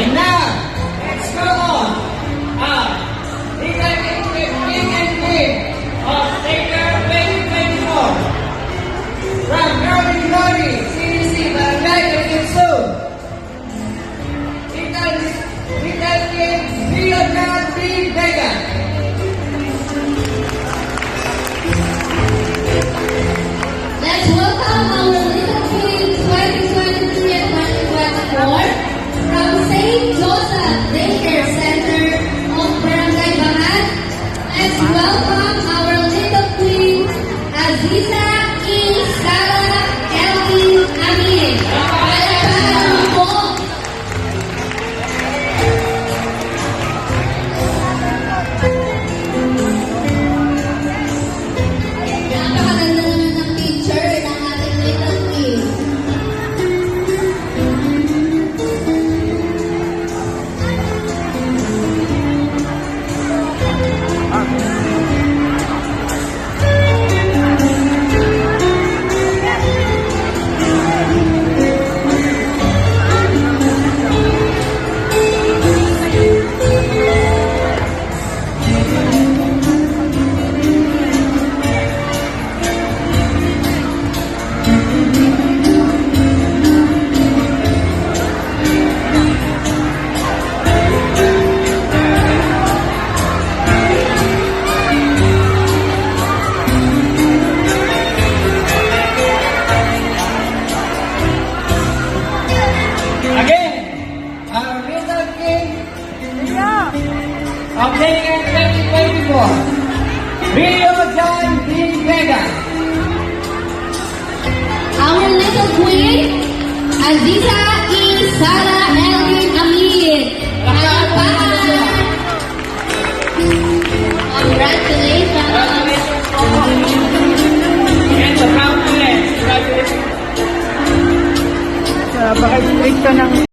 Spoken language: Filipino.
And now, let's go on. Legal King and Queen of Taker 2024 from Merlin Glory, CDC, Barangay Quezon. Legal King Leonard B. Vega. Let's welcome our Little Queen 2023 and 2024 from St. Joseph Daycare Center of Barangay Bangat. Let's welcome our Little Queen Aziza E. Sara Elvin Amin. Palakpakan po. Napakaganda naman ng picture ng ating Little Queen. Again, our Little King of Taker 2024, Rio John D. Vega. Our Little Queen Aziza E. Sara Elvin Amin. Palakpakan. Congratulations. And the proud to congratulations. Baka-break ka ng